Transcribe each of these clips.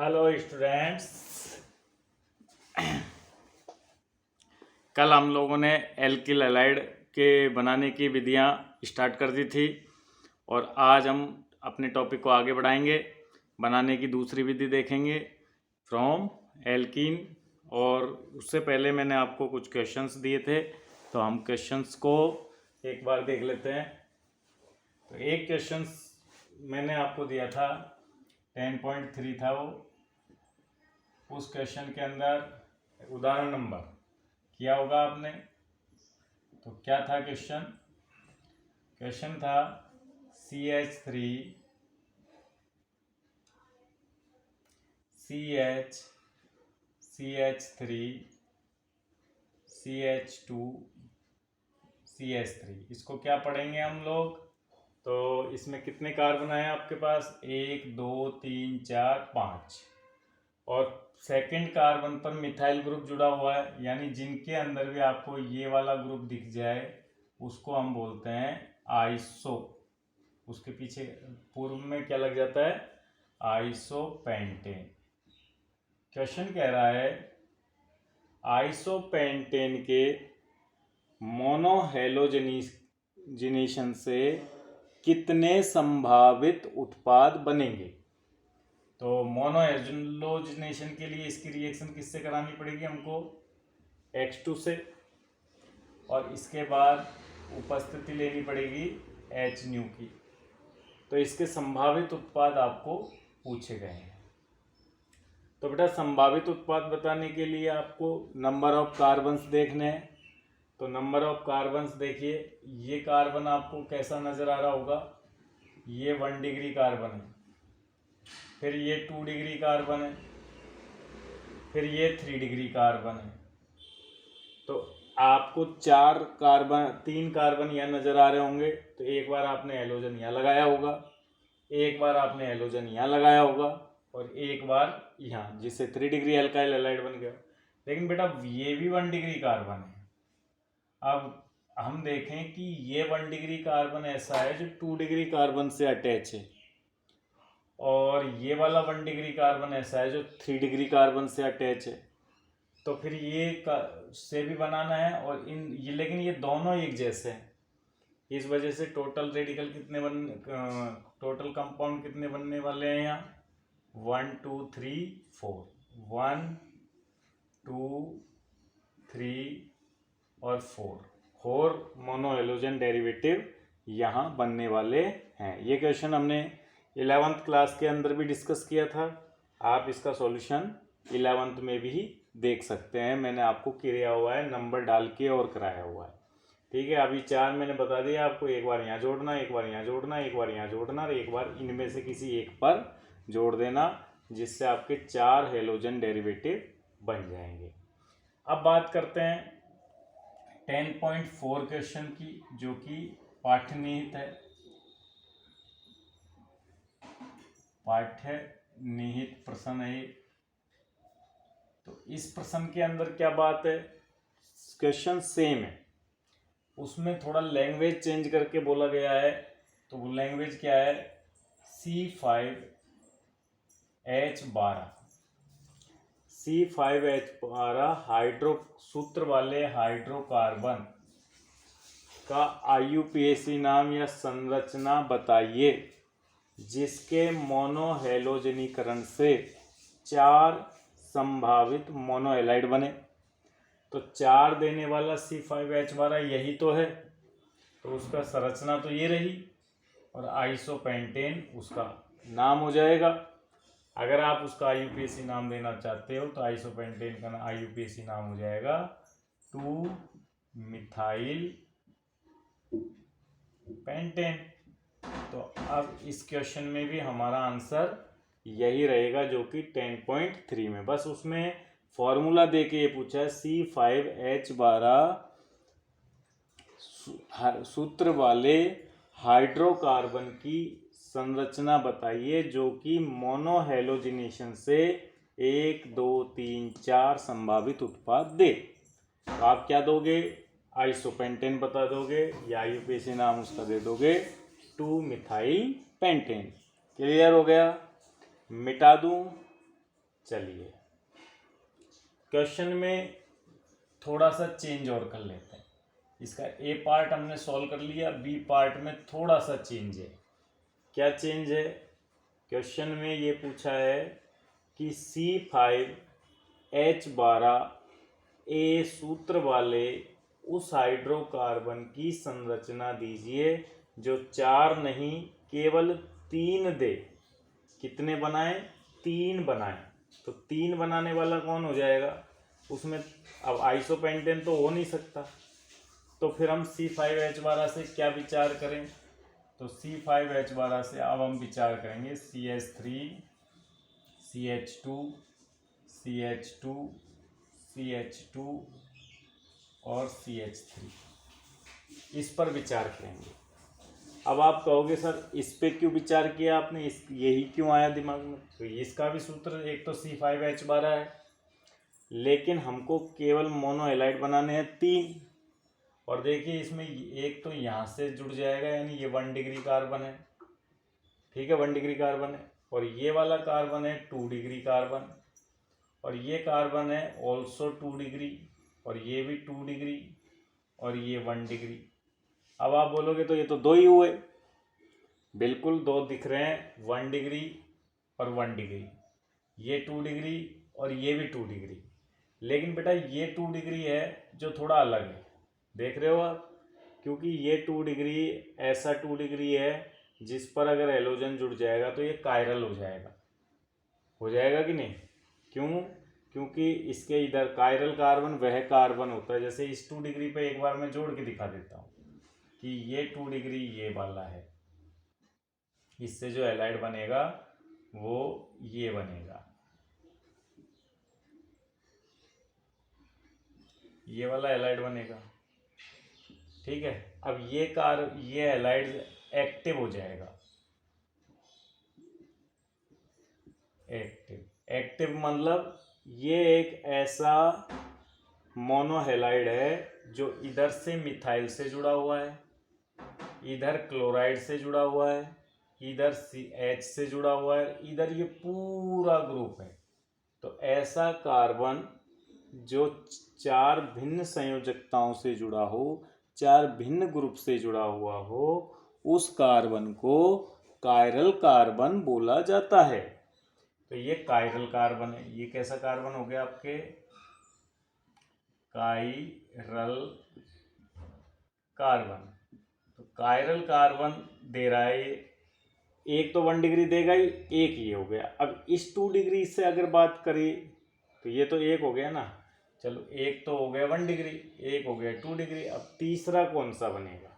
Hello students. कल हम लोगों ने एल्किल हैलाइड के बनाने की विधियां स्टार्ट कर दी थी और आज हम अपने टॉपिक को आगे बढ़ाएंगे। बनाने की दूसरी विधि देखेंगे फ्रॉम एल्कीन। और उससे पहले मैंने आपको कुछ क्वेश्चंस दिए थे, तो हम क्वेश्चंस को एक बार देख लेते हैं। तो एक क्वेश्चंस मैंने आपको दिया था 10.3 था वो। उस क्वेश्चन के अंदर उदाहरण नंबर किया होगा आपने। तो क्या था क्वेश्चन? क्वेश्चन था CH3 CH3 CH2 CH3। इसको क्या पढ़ेंगे हम लोग? तो इसमें कितने कार्बन आए आपके पास? 1 2 3 4 5। और सेकंड कार्बन पर मिथाइल ग्रुप जुड़ा हुआ है, यानी जिनके अंदर भी आपको ये वाला ग्रुप दिख जाए उसको हम बोलते हैं आइसो। उसके पीछे पूर्व में क्या लग जाता है? आइसोपेंटेन। क्वेश्चन कह रहा है आइसोपेंटेन के मोनोहेलोजिनेशन से कितने संभावित उत्पाद बनेंगे? तो मोनोहेलोजिनेशन के लिए इसकी रिएक्शन किससे करानी पड़ेगी हमको? H2 से। और इसके बाद उपस्थिति लेनी पड़ेगी HNu की। तो इसके संभावित उत्पाद आपको पूछे गए हैं। तो बेटा संभावित उत्पाद बताने के लिए आपको नंबर ऑफ कार्बन्स देखने हैं। तो नंबर ऑफ कार्बन्स देखिए, ये कार्बन आपको कैसा नजर आ रहा होगा? ये 1 डिग्री कार्बन है, फिर ये 2 डिग्री कार्बन है, फिर ये 3 डिग्री कार्बन है। तो आपको 3 कार्बन यहाँ नजर आ रहे होंगे। तो एक बार आपने हेलोजन यहाँ लगाया होगा, एक बार आपने हेलोजन यहाँ लगाया होगा, और एक बार यहाँ, जिससे 3 डिग्री एल्काइल हैलाइड बन गया। लेकिन बेटा ये भी 1 डिग्री कार्बन है। अब हम देखें कि ये 1 डिग्री कार्बन ऐसा है जो 2 डिग्री कार्बन से अटैच है, और ये वाला 1 डिग्री कार्बन ऐसा है जो 3 डिग्री कार्बन से अटैच है। तो फिर ये से भी बनाना है, और लेकिन ये दोनों एक जैसे हैं। इस वजह से टोटल कंपाउंड कितने बनने वाले हैं यहाँ? 1 2 3 4। 1 2 3 और 4 मोनो हेलोजन डेरिवेटिव यहाँ बनने वाले हैं। ये क्वेश्चन हमने 11th क्लास के अंदर भी डिस्कस किया था। आप इसका सॉल्यूशन 11th में भी देख सकते हैं। मैंने आपको किया हुआ है, नंबर डाल के और कराया हुआ है। ठीक है, अभी 4 मैंने बता दिया आपको। एक बार यहाँ जोड़ना, एक बार यहाँ जोड़ना, एक बार यहाँ जोड़ना, और एक बार इनमें से किसी एक पर जोड़ देना, जिससे आपके 4 हेलोजन डेरिवेटिव बन जाएंगे। अब बात करते हैं 10.4 क्वेश्चन की, जो कि पाठ्य निहित है। पाठ्य निहित प्रश्न है। तो इस प्रश्न के अंदर क्या बात है? क्वेश्चन सेम है, उसमें थोड़ा लैंग्वेज चेंज करके बोला गया है। तो वो लैंग्वेज क्या है? C5H12 हाइड्रो सूत्र वाले हाइड्रोकार्बन का IUPAC नाम या संरचना बताइए जिसके मोनोहेलोजनीकरण से 4 संभावित मोनोहेलाइड बने। तो 4 देने वाला C5H12 यही तो है, तो उसका संरचना तो ये रही, और आइसोपेंटेन उसका नाम हो जाएगा। अगर आप उसका IUPAC नाम देना चाहते हो तो आइसोपेंटेन का IUPAC नाम हो जाएगा 2 मिथाइल पेंटेन। तो अब इस क्वेश्चन में भी हमारा आंसर यही रहेगा, जो कि 10.3 में। बस उसमें फॉर्मूला दे के ये पूछा है C5H12 सूत्र वाले हाइड्रोकार्बन की संरचना बताइए जो कि मोनोहेलोजिनेशन से 1 2 3 4 संभावित उत्पाद दे। तो आप क्या दोगे? आइसोपेंटेन बता दोगे, या IUPAC नाम उसका दे दोगे 2 मिथाइल पेंटेन। क्लियर हो गया? मिटा दूं चलिए क्वेश्चन में थोड़ा सा चेंज और कर लेते हैं। इसका ए पार्ट हमने सॉल्व कर लिया, बी पार्ट में थोड़ा सा चेंज है। क्या चेंज है? क्वेश्चन में ये पूछा है कि C5H12 सूत्र वाले उस हाइड्रोकार्बन की संरचना दीजिए जो 4 नहीं केवल 3 दे। कितने बनाए? 3 बनाए। तो 3 बनाने वाला कौन हो जाएगा? उसमें अब आइसोपेंटेन तो हो नहीं सकता, तो फिर हम C5H12 से क्या विचार करें? तो C5H12 से अब हम विचार करेंगे CH3 CH2 CH2 CH2 और CH3, इस पर विचार करेंगे। अब आप कहोगे सर इस पे क्यों विचार किया आपने, इस यही क्यों आया दिमाग में? तो इसका भी सूत्र एक तो C5H12 है, लेकिन हमको केवल मोनोहेलाइड बनाने हैं 3। और देखिए इसमें एक तो यहाँ से जुड़ जाएगा, यानी ये 1 डिग्री कार्बन है, ठीक है, 1 डिग्री कार्बन है। और ये वाला कार्बन है 2 डिग्री कार्बन, और ये कार्बन है ऑल्सो 2 डिग्री, और ये भी 2 डिग्री, और ये 1 डिग्री। अब आप बोलोगे तो ये तो 2 ही हुए। बिल्कुल 2 दिख रहे हैं, 1 डिग्री और 1 डिग्री, ये 2 डिग्री और ये भी 2 डिग्री। लेकिन बेटा ये 2 डिग्री है जो थोड़ा अलग है, देख रहे हो आप, क्योंकि ये 2 डिग्री ऐसा 2 डिग्री है जिस पर अगर हैलोजन जुड़ जाएगा तो ये कायरल हो जाएगा कि नहीं? क्यों? क्योंकि इसके इधर कायरल कार्बन वह कार्बन होता है, जैसे इस 2 डिग्री पे एक बार मैं जोड़ के दिखा देता हूँ कि ये 2 डिग्री ये वाला है, इससे जो हैलाइड बनेगा वो ये बनेगा, ये वाला हैलाइड बनेगा, ठीक है। अब ये हैलाइड एक्टिव हो जाएगा। एक्टिव मतलब ये एक ऐसा मोनोहेलाइड है जो इधर से मिथाइल से जुड़ा हुआ है, इधर क्लोराइड से जुड़ा हुआ है, इधर CH से जुड़ा हुआ है, इधर ये पूरा ग्रुप है। तो ऐसा कार्बन जो 4 भिन्न संयोजकताओं से जुड़ा हो, 4 भिन्न ग्रुप से जुड़ा हुआ हो, उस कार्बन को कायरल कार्बन बोला जाता है। तो ये कायरल कार्बन है। ये कैसा कार्बन हो गया आपके? Chiral carbon. तो कायरल कार्बन दे रहा है, एक तो 1 डिग्री देगा ही, एक ये हो गया। अब इस 2 डिग्री से अगर बात करें तो ये तो एक हो गया ना, चलो एक तो हो गया 1 डिग्री, एक हो गया 2 डिग्री। अब तीसरा कौन सा बनेगा?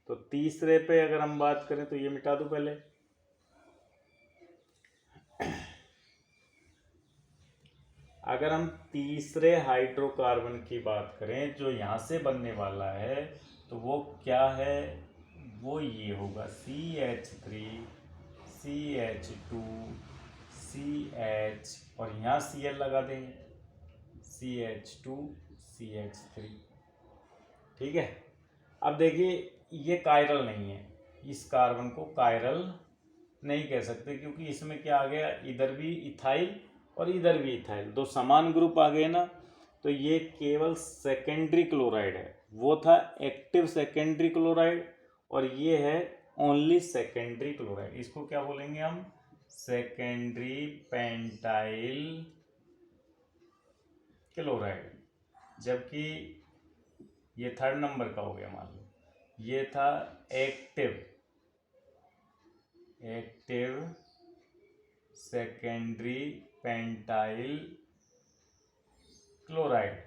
तो तीसरे पे अगर हम बात करें तो ये मिटा दो पहले। अगर हम तीसरे हाइड्रोकार्बन की बात करें जो यहाँ से बनने वाला है, तो वो क्या है? वो ये होगा CH3 CH2 CH, और यहाँ Cl लगा देंगे, CH2 CH3, ठीक है। अब देखिए ये कायरल नहीं है, इस कार्बन को कायरल नहीं कह सकते, क्योंकि इसमें क्या आ गया, इधर भी इथाइल और इधर भी इथाइल, 2 समान ग्रुप आ गए ना। तो ये केवल सेकेंडरी क्लोराइड है, वो था एक्टिव सेकेंडरी क्लोराइड, और ये है ओनली सेकेंडरी क्लोराइड। इसको क्या बोलेंगे हम? Secondary pentyl chloride. जबकि ये 3rd नंबर का हो गया, मान लो ये था एक्टिव सेकेंडरी पेंटाइल क्लोराइड,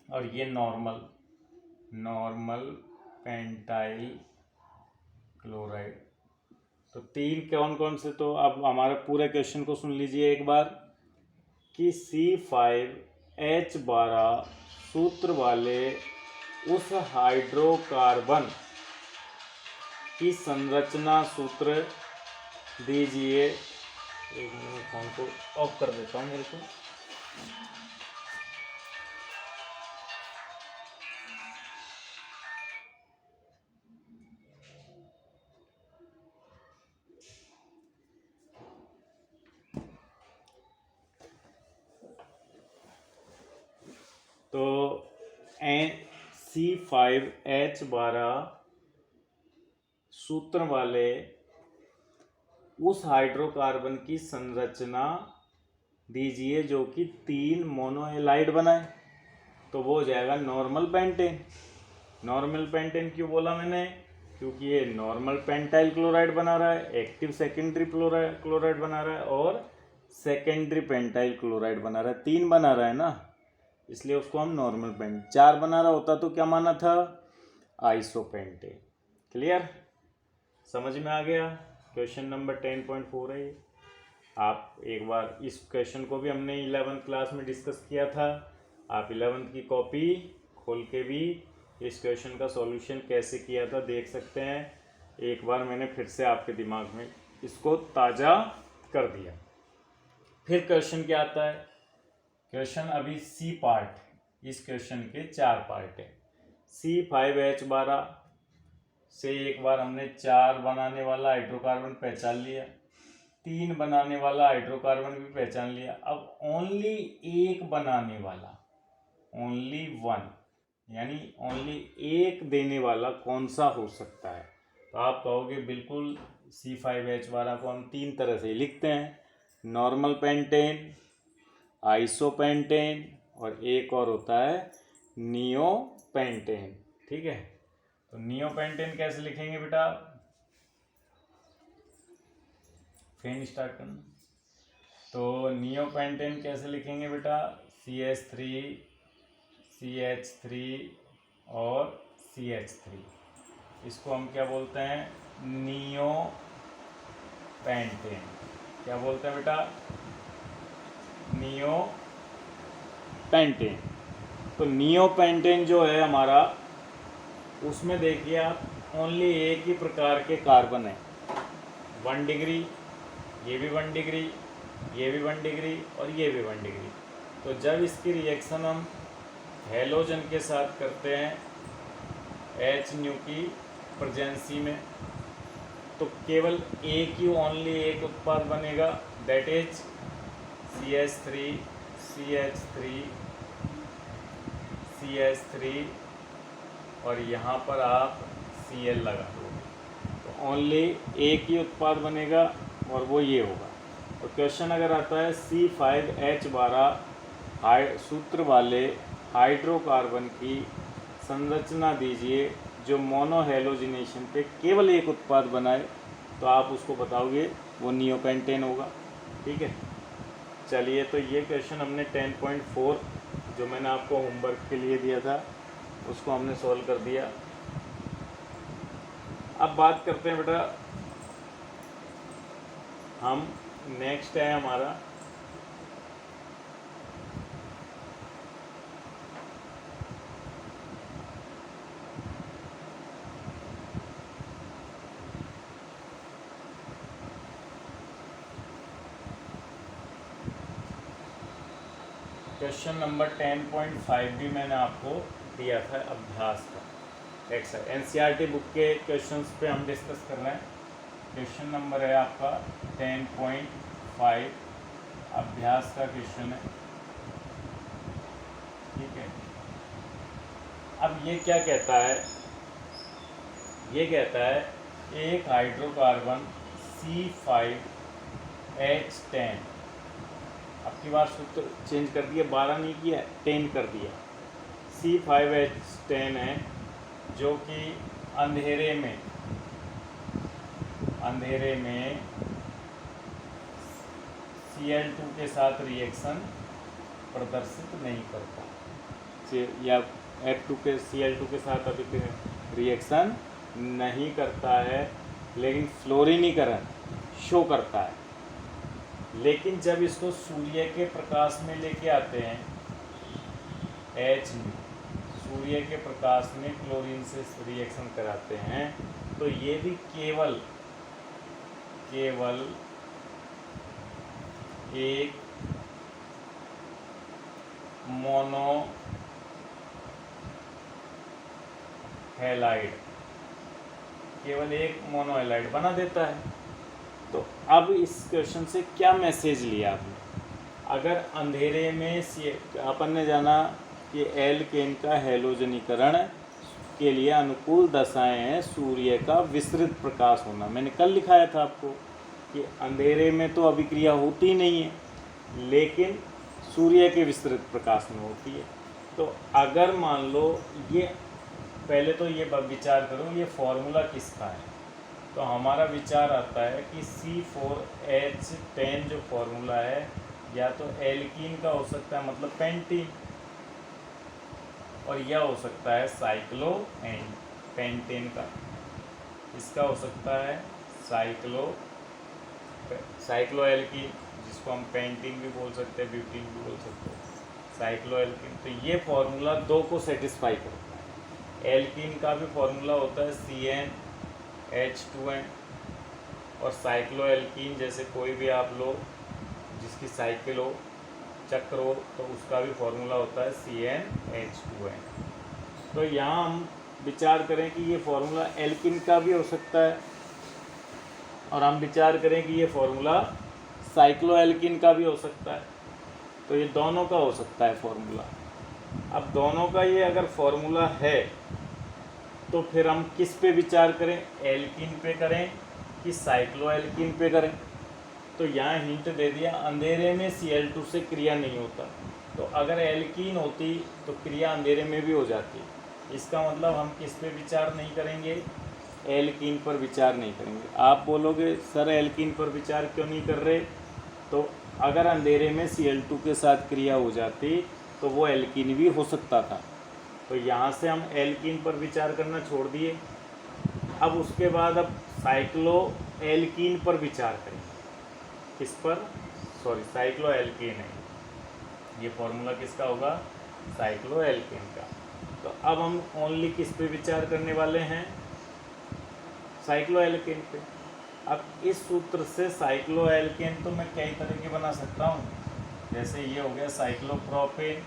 और ये नॉर्मल पेंटाइल क्लोराइड। तो 3 कौन कौन से? तो अब हमारे पूरे क्वेश्चन को सुन लीजिए एक बार कि C5H12 सूत्र वाले उस हाइड्रोकार्बन की संरचना सूत्र दीजिए। एक मिनट, फोन को ऑफ कर देता हूँ मेरे को। तो C5H12 सूत्र वाले उस हाइड्रोकार्बन की संरचना दीजिए जो कि 3 मोनोएलाइड बनाए, तो वो हो जाएगा नॉर्मल पेंटेन। नॉर्मल पेंटेन क्यों बोला मैंने? क्योंकि ये नॉर्मल पेंटाइल क्लोराइड बना रहा है, एक्टिव सेकेंडरी क्लोराइड बना रहा है और सेकेंडरी पेंटाइल क्लोराइड बना रहा है, 3 बना रहा है ना, इसलिए उसको हम नॉर्मल पेंट। 4 बना रहा होता तो क्या माना था? आइसोपेंटेन। क्लियर? समझ में आ गया? क्वेश्चन नंबर 10.4 है ये। आप एक बार इस क्वेश्चन को भी हमने 11th क्लास में डिस्कस किया था। आप 11th की कॉपी खोल के भी इस क्वेश्चन का सॉल्यूशन कैसे किया था देख सकते हैं। एक बार मैंने फिर से आपके दिमाग में इसको ताज़ा कर दिया। फिर क्वेश्चन क्या आता है? क्वेश्चन अभी सी पार्ट, इस क्वेश्चन के 4 पार्ट है। C5H12 से एक बार हमने 4 बनाने वाला हाइड्रोकार्बन पहचान लिया, 3 बनाने वाला हाइड्रोकार्बन भी पहचान लिया। अब ओनली एक बनाने वाला, ओनली वन, यानी ओनली एक देने वाला कौन सा हो सकता है? तो आप कहोगे बिल्कुल C5H12 को हम 3 तरह से लिखते हैं, नॉर्मल पेंटेन, आइसोपेंटेन और एक और होता है नियोपेंटेन। ठीक है, तो नियोपेंटेन कैसे लिखेंगे बेटा? फैन स्टार्ट करना। तो नियोपेंटेन कैसे लिखेंगे बेटा? CH3 CH3 और CH3, इसको हम क्या बोलते हैं? नियोपेंटेन। क्या बोलते हैं बेटा? नियोपेंटेन। तो नियोपेंटेन जो है हमारा, उसमें देखिए आप ओनली एक ही प्रकार के कार्बन है, 1 डिग्री, ये भी 1 डिग्री, ये भी 1 डिग्री और ये भी 1 डिग्री। तो जब इसकी रिएक्शन हम हेलोजन के साथ करते हैं HNu की प्रेजेंसी में, तो केवल एक ही, ओनली एक उत्पाद बनेगा, that is CH3 CH3 CH3 और यहाँ पर आप Cl लगा दोगे, तो ओनली एक ही उत्पाद बनेगा और वो ये होगा। तो क्वेश्चन अगर आता है C5H12 सूत्र वाले हाइड्रोकार्बन की संरचना दीजिए जो मोनोहेलोजिनेशन पे केवल एक उत्पाद बनाए, तो आप उसको बताओगे वो नियोपेंटेन होगा। ठीक है, चलिए, तो ये क्वेश्चन हमने 10.4 जो मैंने आपको होमवर्क के लिए दिया था उसको हमने सॉल्व कर दिया। अब बात करते हैं बेटा, हम नेक्स्ट है हमारा क्वेश्चन नंबर 10.5 भी मैंने आपको दिया था अभ्यास का एक्सरसाइज। NCERT बुक के क्वेश्चंस पे हम डिस्कस कर रहे हैं। क्वेश्चन नंबर है आपका 10.5, अभ्यास का क्वेश्चन है। ठीक है, अब ये क्या कहता है? ये कहता है एक हाइड्रोकार्बन C5H10, अब की बार सूत्र चेंज कर दिया, 12 नहीं किया, 10 कर दिया। C5H10 है जो कि अंधेरे में Cl2 के साथ रिएक्शन प्रदर्शित नहीं करता, या F2 के Cl2 के साथ अभी रिएक्शन नहीं करता है, लेकिन फ्लोरीनीकरण शो करता है। लेकिन जब इसको सूर्य के प्रकाश में लेके आते हैं, HNu सूर्य के प्रकाश में क्लोरीन से रिएक्शन कराते हैं, तो ये भी केवल एक मोनोहेलाइड, केवल एक मोनोहेलाइड बना देता है। तो अब इस क्वेश्चन से क्या मैसेज लिया आपने? अगर अंधेरे में अपन ने जाना कि एल्केन का हैलोजनीकरण के लिए अनुकूल दशाएं हैं सूर्य का विस्तृत प्रकाश होना। मैंने कल लिखाया था आपको कि अंधेरे में तो अभिक्रिया होती नहीं है, लेकिन सूर्य के विस्तृत प्रकाश में होती है। तो अगर मान लो ये, पहले तो ये विचार करो ये फॉर्मूला किसका है, तो हमारा विचार आता है कि C4H10 जो फॉर्मूला है या तो एल्कीन का हो सकता है, मतलब पेंटीन, और यह हो सकता है पेंटेन का, इसका हो सकता है साइक्लोएल्कीन, जिसको हम पेंटीन भी बोल सकते हैं, ब्यूटीन भी बोल सकते हैं, साइक्लोएल्कीन। तो ये फॉर्मूला दो को सेटिस्फाई करता है। एल्कीन का भी फॉर्मूला होता है CnH2n, और साइक्लोएल्कीन जैसे कोई भी आप लो जिसकी साइकिल हो, चक्र हो, तो उसका भी फॉर्मूला होता है CnH2n। तो यहाँ हम विचार करें कि ये फॉर्मूला एल्किन का भी हो सकता है, और हम विचार करें कि ये फॉर्मूला साइक्लोएल्किन का भी हो सकता है। तो ये दोनों का हो सकता है फॉर्मूला। अब दोनों का ये अगर फॉर्मूला है तो फिर हम किस पे विचार करें, एल्किन पे करें कि साइक्लोएल्किन पे करें। तो यहाँ हिंट दे दिया, अंधेरे में Cl2 से क्रिया नहीं होता, तो अगर एल्कीन होती तो क्रिया अंधेरे में भी हो जाती। इसका मतलब हम किस पे विचार नहीं करेंगे, एल्कीन पर विचार नहीं करेंगे। आप बोलोगे सर एल्कीन पर विचार क्यों नहीं कर रहे, तो अगर अंधेरे में Cl2 के साथ क्रिया हो जाती तो वो एल्कीन भी हो सकता था। तो यहाँ से हम एल्कीन पर विचार करना छोड़ दिए। अब उसके बाद अब साइक्लोएल्कीन पर विचार करेंगे। किस पर, सॉरी साइक्लोएल्कीन है, ये फॉर्मूला किसका होगा, साइक्लोएल्कीन का। तो अब हम ओनली किस पे विचार करने वाले हैं, साइक्लोएल्कीन पे। अब इस सूत्र से साइक्लोएल्कीन तो मैं कई तरह के बना सकता हूँ, जैसे ये हो गया साइक्लोप्रोपेन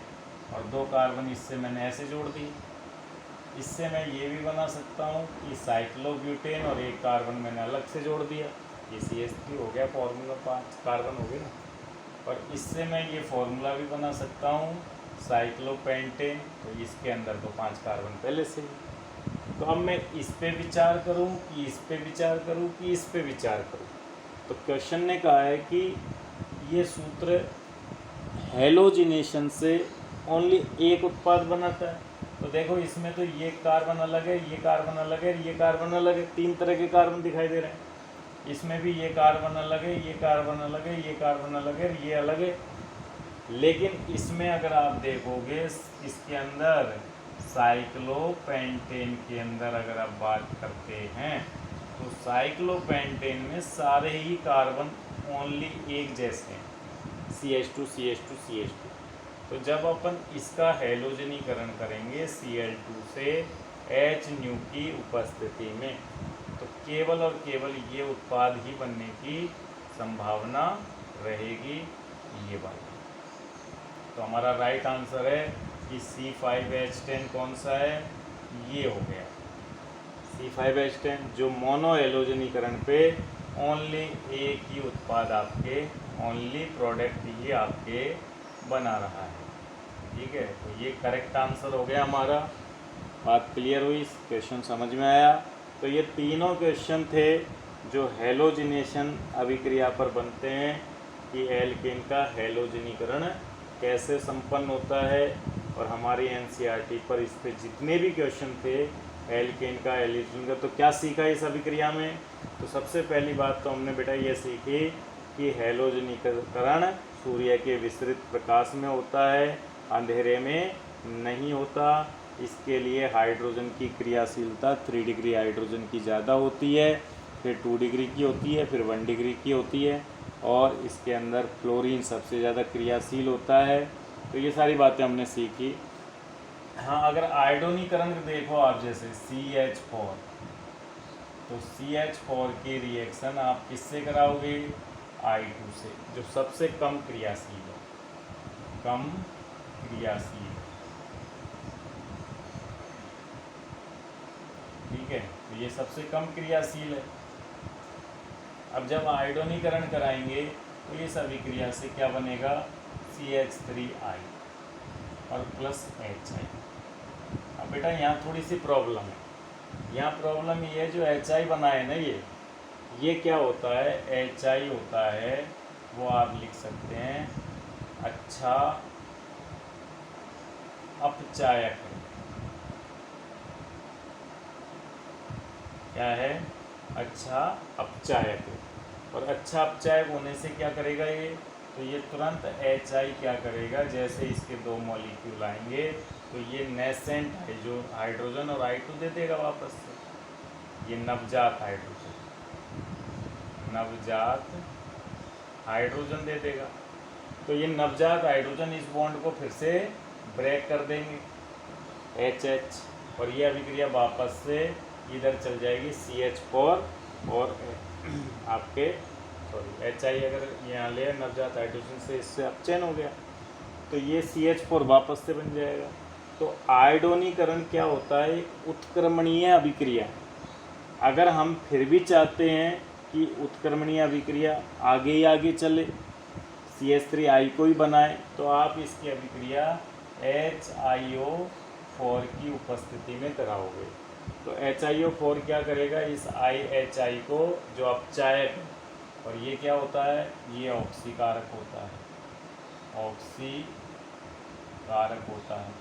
और 2 कार्बन इससे मैंने ऐसे जोड़ दी। इससे मैं ये भी बना सकता हूँ कि साइक्लोब्यूटेन और 1 कार्बन मैंने अलग से जोड़ दिया, ये CH3 हो गया, फॉर्मूला 5 कार्बन हो गए ना। और इससे मैं ये फॉर्मूला भी बना सकता हूँ साइक्लोपेंटेन, तो इसके अंदर तो 5 कार्बन पहले से ही। तो अब मैं इस पे विचार करूँ कि इस पे विचार करूँ कि इस पे विचार करूँ, तो क्वेश्चन ने कहा है कि ये सूत्र हैलोजिनेशन से ओनली एक उत्पाद बनाता है। तो देखो इसमें तो ये कार्बन अलग है, ये कार्बन अलग है, ये कार्बन अलग है, 3 तरह के कार्बन दिखाई दे रहे हैं। इसमें भी ये कार्बन अलग है, ये कार्बन अलग है, ये कार्बन अलग है, ये अलग है। लेकिन इसमें अगर आप देखोगे इसके अंदर साइक्लोपेंटेन के अंदर अगर आप बात करते हैं तो साइक्लोपेंटेन में सारे ही कार्बन ओनली एक जैसे हैं, CH2 CH2 CH2। तो जब अपन इसका हैलोजनीकरण करेंगे Cl2 से H की उपस्थिति में, तो केवल और केवल ये उत्पाद ही बनने की संभावना रहेगी, ये बात। तो हमारा राइट आंसर है कि C5H10 कौन सा है, ये हो गया C5H10, जो मोनो हैलोजनीकरण पे ओनली एक ही उत्पाद आपके, ओनली प्रोडक्ट ही आपके बना रहा है। ठीक है, तो ये करेक्ट आंसर हो गया हमारा। बात क्लियर हुई, क्वेश्चन समझ में आया। तो ये तीनों क्वेश्चन थे जो हैलोजिनेशन अभिक्रिया पर बनते हैं कि एल्केन का हैलोजनीकरण कैसे संपन्न होता है, और हमारी NCERT पर इस पे जितने भी क्वेश्चन थे एल्केन का हैलोजनीकरण का, तो क्या सीखा इस अभिक्रिया में। तो सबसे पहली बात तो हमने बेटा ये सीखी कि हैलोजनीकरण सूर्य के विस्तृत प्रकाश में होता है, अंधेरे में नहीं होता। इसके लिए हाइड्रोजन की क्रियाशीलता 3 डिग्री हाइड्रोजन की ज़्यादा होती है, फिर 2 डिग्री की होती है, फिर 1 डिग्री की होती है, और इसके अंदर फ्लोरीन सबसे ज़्यादा क्रियाशील होता है। तो ये सारी बातें हमने सीखी। हाँ, अगर आयोडीनीकरण देखो आप, जैसे CH4, तो CH4 की रिएक्शन आप किससे कराओगे, I2 से, जो सबसे कम क्रियाशील है, कम क्रियाशील। ठीक है, तो ये सबसे कम क्रियाशील है। अब जब आयोडीनीकरण कराएंगे तो इस अभिक्रिया से क्या बनेगा, CH3I, और प्लस HI। अब बेटा यहाँ थोड़ी सी प्रॉब्लम है। यहाँ प्रॉब्लम ये है, जो HI बना है ना, ये क्या होता है, HI होता है, वो आप लिख सकते हैं अच्छा अपचायक। क्या है, अच्छा अपचायक। और अच्छा अपचायक होने से क्या करेगा ये, तो ये तुरंत HI क्या करेगा, जैसे इसके दो मॉलिक्यूल आएंगे तो ये नेसेंट है जो हाइड्रोजन और I2 दे देगा वापस से। ये नवजात हाइड्रोजन दे देगा। तो ये नवजात हाइड्रोजन इस बॉन्ड को फिर से ब्रेक कर देंगे HH, और ये अभिक्रिया वापस से इधर चल जाएगी CH4 और आपके HI अगर यहाँ ले नवजात हाइड्रोजन से इससे अपचयन हो गया तो ये CH4 वापस से बन जाएगा। तो आयोडोनीकरण क्या होता है, उत्क्रमणीय अभिक्रिया। अगर हम फिर भी चाहते हैं कि उत्क्रमणीय अभिक्रिया आगे ही आगे चले, CH3I को ही बनाए, तो आप इसकी अभिक्रिया HiO4 की उपस्थिति में कराओगे। तो HiO4 क्या करेगा, इस IHI को जो अपचायक है, और ये क्या होता है, ये ऑक्सीकारक होता है,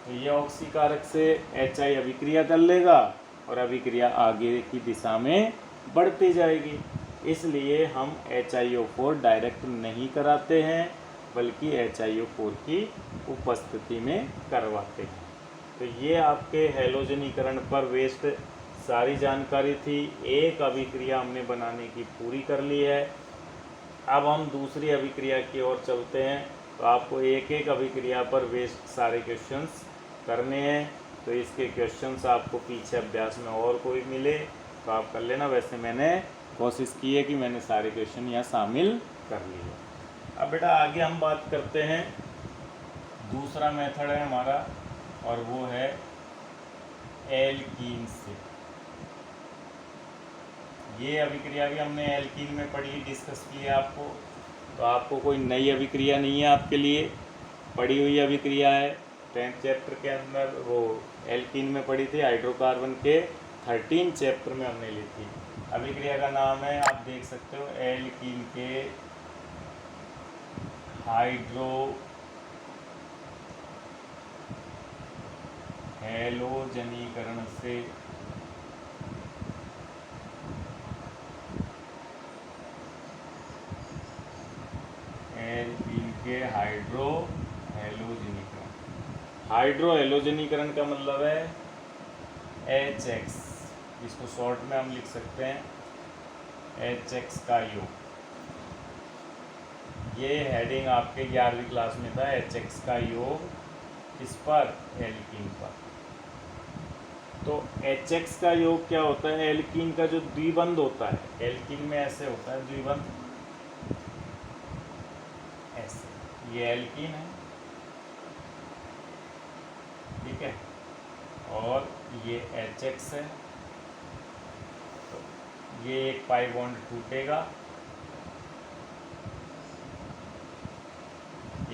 तो ये ऑक्सीकारक से HI अभिक्रिया कर लेगा और अभिक्रिया आगे की दिशा में बढ़ती जाएगी। इसलिए हम HiO4 डायरेक्ट नहीं कराते हैं, बल्कि HiO4 की उपस्थिति में करवाते हैं। तो ये आपके हैलोजनीकरण पर बेस्ड सारी जानकारी थी। एक अभिक्रिया हमने बनाने की पूरी कर ली है। अब हम दूसरी अभिक्रिया की ओर चलते हैं। तो आपको एक एक अभिक्रिया पर बेस्ड सारे क्वेश्चंस करने हैं। तो इसके क्वेश्चंस आपको पीछे अभ्यास में और कोई मिले तो आप कर लेना। वैसे मैंने कोशिश की है कि मैंने सारे क्वेश्चन यहाँ शामिल कर लिए। अब बेटा आगे हम बात करते हैं, दूसरा मेथड है हमारा, और वो है एल्कीन से। ये अभिक्रिया भी हमने एल्कीन में पढ़ी, डिस्कस की है आपको, तो आपको कोई नई अभिक्रिया नहीं है, आपके लिए पढ़ी हुई अभिक्रिया है। 10th चैप्टर के अंदर वो एल्कीन में पढ़ी थी, हाइड्रोकार्बन के 13 चैप्टर में हमने ली थी। अभिक्रिया का नाम है, आप देख सकते हो, एल्कीन के हैलोजनीकरण से एल्कीन के हाइड्रो हैलोजनीकरण का मतलब है HX, इसको शॉर्ट में हम लिख सकते हैं HX का योग। ये हेडिंग आपके 11वीं क्लास में था, HX का योग किस पर, एल्कीन पर। तो HX का योग क्या होता है, एल्कीन का जो द्विबंध होता है, एल्कीन में ऐसे होता है द्विबंध, ऐसे, ये एल्कीन है, ठीक है, और ये HX है। तो ये एक पाई बॉन्ड टूटेगा,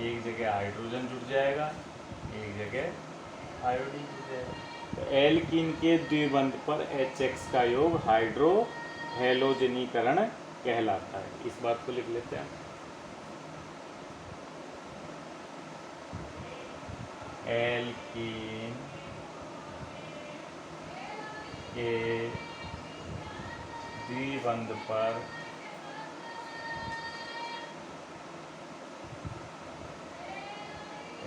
एक जगह हाइड्रोजन जुड़ जाएगा, एक जगह आयोडीन जुड़ जाएगा। तो एल्कीन के द्विबंध पर HX का योग हाइड्रो हैलोजनीकरण कहलाता है। इस बात को लिख लेते हैं। एल्कीन के द्विबंध पर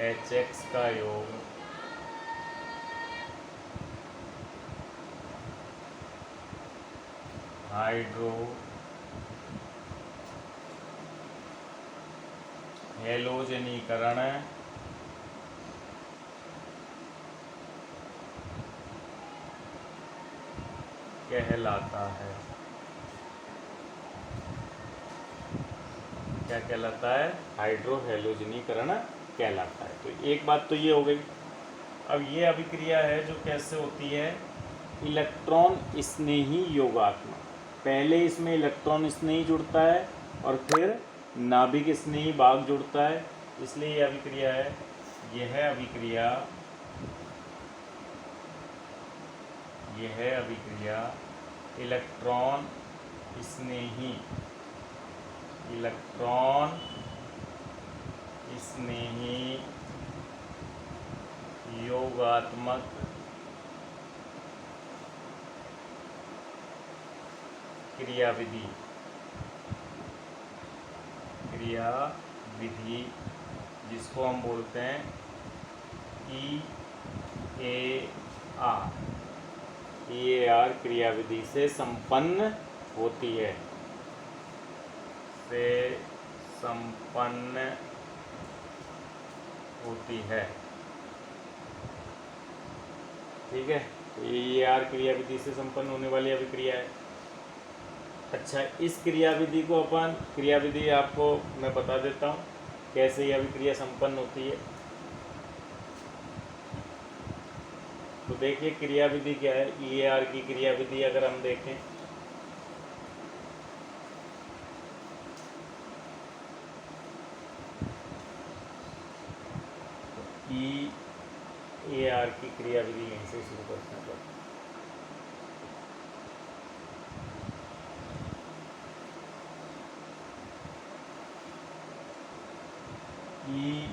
HX का योग हाइड्रो हैलोजनीकरण कहलाता है। क्या कहलाता है, हाइड्रो हैलोजनीकरण कहलाता है। तो एक बात तो ये हो गई। अब ये अभिक्रिया है जो कैसे होती है, इलेक्ट्रॉन स्नेही योगात्मक। पहले इसमें इलेक्ट्रॉन स्नेही जुड़ता है और फिर नाभिक स्नेही भाग जुड़ता है, इसलिए यह अभिक्रिया है यह अभिक्रिया इलेक्ट्रॉन स्नेही योगात्मक क्रियाविधि जिसको हम बोलते हैं EAR क्रियाविधि से संपन्न होती है। ठीक है, तो EAR क्रियाविधि से संपन्न होने वाली अभिक्रिया है। अच्छा, इस क्रियाविधि आपको मैं बता देता हूँ कैसे यह अभिक्रिया संपन्न होती है। तो देखिए क्रियाविधि क्या है, EAR की क्रियाविधि अगर हम देखें तो EAR की क्रियाविधि यहीं से शुरू करते हैं। EAR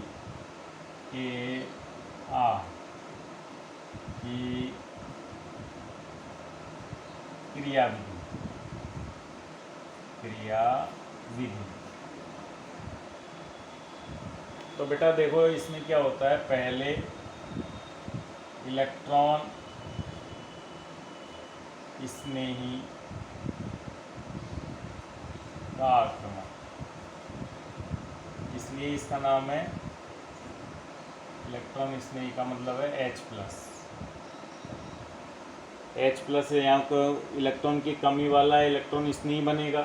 की क्रियाविधि। तो बेटा देखो इसमें क्या होता है, पहले इलेक्ट्रॉन स्नेही का आक्रमण, इसलिए इसका नाम है इलेक्ट्रॉन स्नेही का मतलब है H+ है। यहाँ को इलेक्ट्रॉन की कमी वाला इलेक्ट्रॉन स्नेही बनेगा।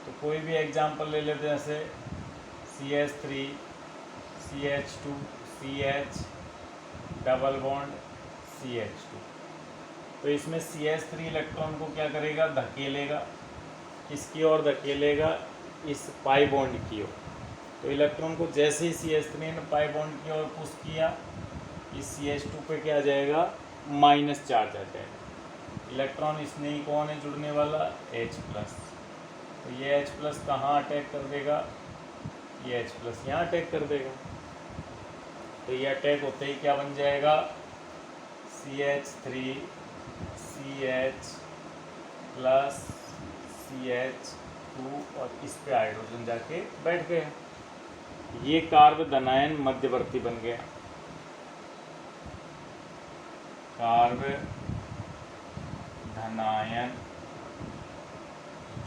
तो कोई भी एग्जांपल ले लेते हैं, जैसे CH3 CH2 CH double bond CH2। तो इसमें CH3 इलेक्ट्रॉन को क्या करेगा, धकेलेगा। किसकी ओर धकेलेगा, इस पाई बॉन्ड की ओर। तो इलेक्ट्रॉन को जैसे ही CH3 ने पाई बॉन्ड की ओर पुश किया, इस CH2 पे क्या आ जाएगा, माइनस चार्ज आ जाएगा। इलेक्ट्रॉन स्नेही कौन है जुड़ने वाला, H+। तो ये H+ कहाँ अटैक कर देगा, ये H+ यहाँ अटैक कर देगा। तो ये अटैक होते ही क्या बन जाएगा, CH3 CH+ CH2 और इस पे हाइड्रोजन जाके बैठ गया। ये कार्ब धनायन मध्यवर्ती बन गया। कार्ब धनायन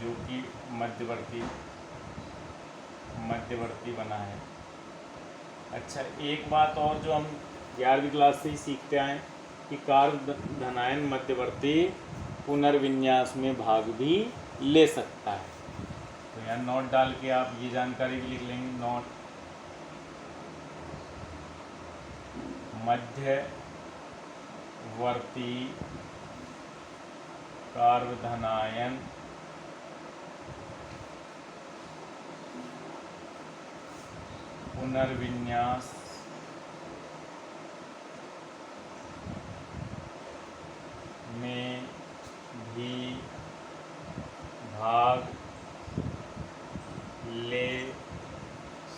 जो कि मध्यवर्ती बना है। अच्छा, एक बात और जो हम 11वीं क्लास से ही सीखते आए कि कार्ब धनायन मध्यवर्ती पुनर्विन्यास में भाग भी ले सकता है। तो यहाँ नोट डाल के आप ये जानकारी भी लिख लेंगे, नोट मध्यवर्ती कार्ब धनायन पुनर्विन्यास में भी भाग ले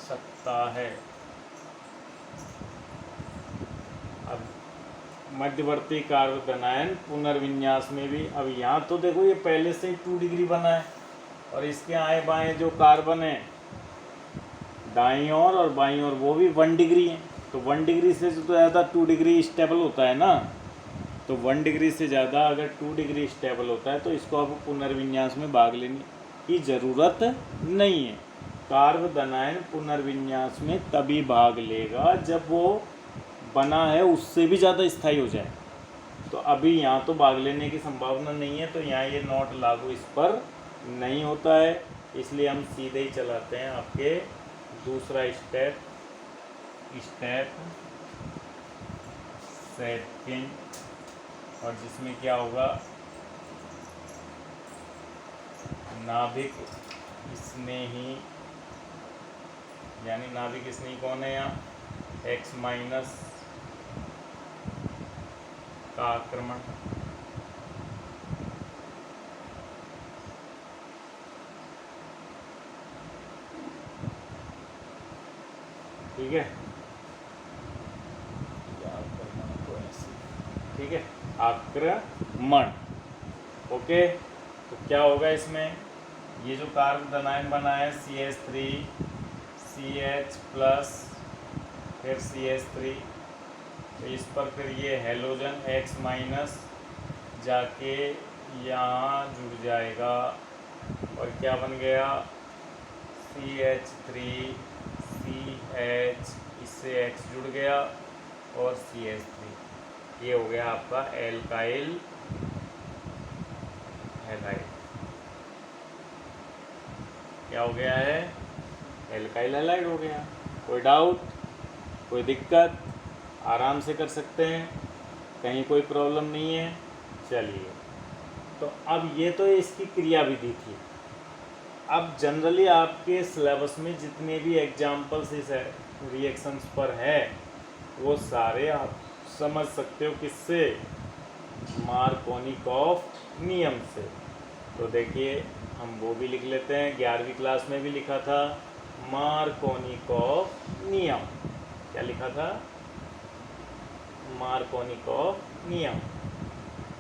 सकता है। अब मध्यवर्ती कार्ब धनायन पुनर्विन्यास में भी, अब यहाँ तो देखो ये पहले से ही 2 डिग्री बना है और इसके आए बाएं जो कार्बन है दाईं ओर और बाईं ओर वो भी 1 डिग्री है। तो 1 डिग्री से तो ज़्यादा 2 डिग्री स्टेबल होता है ना। तो 1 डिग्री से ज़्यादा अगर 2 डिग्री स्टेबल होता है तो इसको अब पुनर्विन्यास में भाग लेने की ज़रूरत नहीं है। कार्ब धनायन पुनर्विन्यास में तभी भाग लेगा जब वो बना है उससे भी ज़्यादा स्थायी हो जाए। तो अभी यहाँ तो भाग लेने की संभावना नहीं है, तो यहाँ ये नोट लागू इस पर नहीं होता है। इसलिए हम सीधे ही चलाते हैं आपके दूसरा स्टेप सेकंड, और जिसमें क्या होगा, नाभिक स्नेही, यानी नाभिक स्नेही कौन है यहाँ, एक्स माइनस का आक्रमण, ठीक है, ठीक है, आक्रमण। ओके, तो क्या होगा इसमें, ये जो कार्बन आयन बना है CH3 CH प्लस फिर CH3, तो इस पर फिर ये हेलोजन X माइनस जाके यहाँ जुड़ जाएगा और क्या बन गया CH3 CH, इससे X जुड़ गया और CH3, ये हो गया आपका एल्काइल हैलाइड। क्या हो गया है, एल्काइल हैलाइड हो गया। कोई डाउट, कोई दिक्कत, आराम से कर सकते हैं, कहीं कोई प्रॉब्लम नहीं है। चलिए, तो अब ये तो इसकी क्रियाविधि थी। अब जनरली आपके सिलेबस में जितने भी एग्जाम्पल्स इस रिएक्शंस पर है वो सारे आप समझ सकते हो किससे, मार्कोनिकॉफ नियम से। तो देखिए हम वो भी लिख लेते हैं, 11वीं क्लास में भी लिखा था मार्कोनिकॉफ नियम। क्या लिखा था, मार्कोनिकॉफ नियम।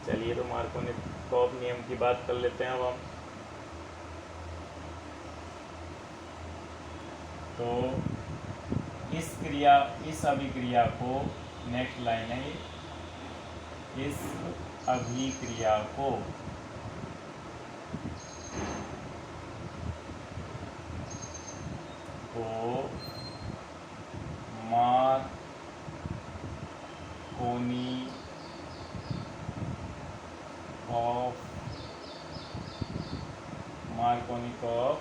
चलिए, तो मार्कोनिकॉफ नियम की बात कर लेते हैं अब हम। तो इस अभिक्रिया को, नेक्स्ट लाइन है, इस अभिक्रिया को मार्कोनिकॉफ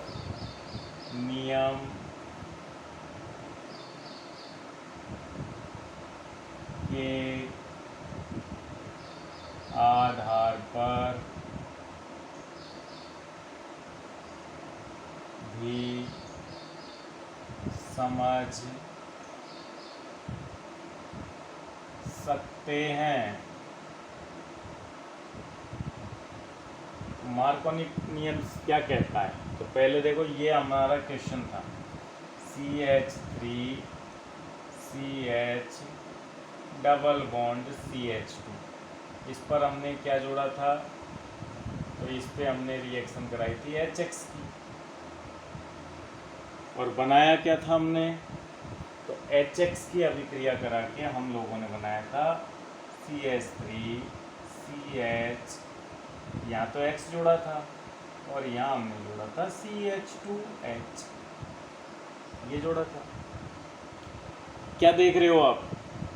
नियम के आधार पर भी समझ सकते हैं। मार्कोनिक नियम क्या कहता है, तो पहले देखो ये हमारा क्वेश्चन था, CH3 CH double bond CH2, इस पर हमने क्या जोड़ा था, तो इस पे हमने रिएक्शन कराई थी HX की, और बनाया क्या था हमने, तो HX की अभिक्रिया करा के हम लोगों ने बनाया था CH3 CH, यहाँ तो X जोड़ा था और यहाँ हमने जोड़ा था CH2H, ये जोड़ा था। क्या देख रहे हो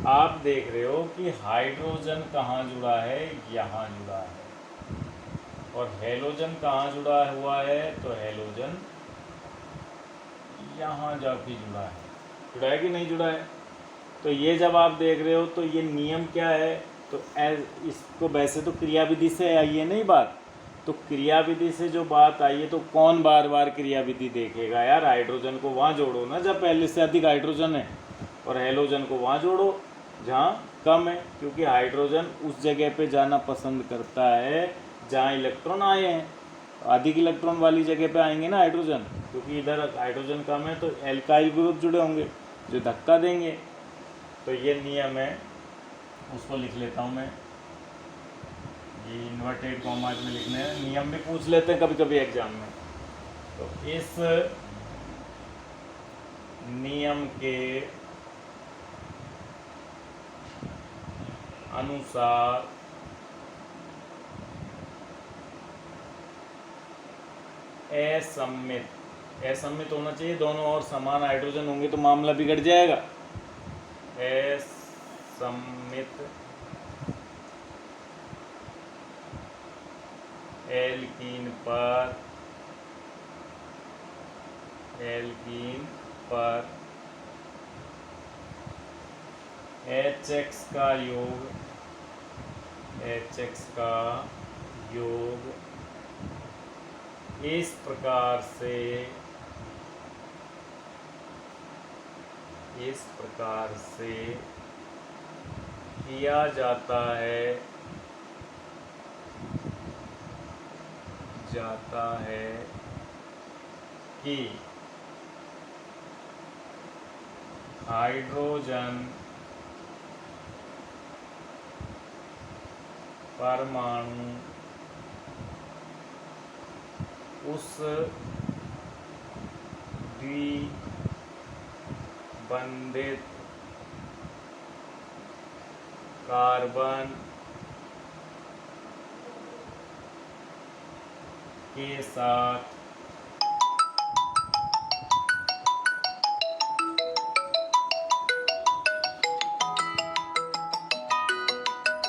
आप देख रहे हो कि हाइड्रोजन कहाँ जुड़ा है, यहाँ जुड़ा है, और हेलोजन कहाँ जुड़ा हुआ है, तो हेलोजन यहाँ जाके जुड़ा है कि नहीं जुड़ा है। तो ये जब आप देख रहे हो तो ये नियम क्या है, तो इसको वैसे तो क्रियाविधि से आई है नहीं बात, तो क्रियाविधि से जो बात आई है तो कौन बार बार क्रियाविधि देखेगा यार, हाइड्रोजन को वहाँ जोड़ो ना जब पहले से अधिक हाइड्रोजन है, और हेलोजन को वहाँ जोड़ो जहाँ कम है, क्योंकि हाइड्रोजन उस जगह पे जाना पसंद करता है जहाँ इलेक्ट्रॉन आए हैं, अधिक इलेक्ट्रॉन वाली जगह पे आएंगे ना हाइड्रोजन, क्योंकि इधर हाइड्रोजन कम है तो एल्काइल ग्रुप जुड़े होंगे जो धक्का देंगे। तो ये नियम है, उसको लिख लेता हूँ मैं, ये इन्वर्टेड कॉमास में लिखने हैं, नियम भी पूछ लेते हैं कभी कभी एग्जाम में। तो इस नियम के अनुसार असम्मित होना चाहिए, दोनों और समान हाइड्रोजन होंगे तो मामला बिगड़ जाएगा। असम्मित एल्कीन पर HX का योग इस प्रकार से इस प्रकार से किया जाता है कि हाइड्रोजन परमाणु उस द्विबंधित कार्बन के साथ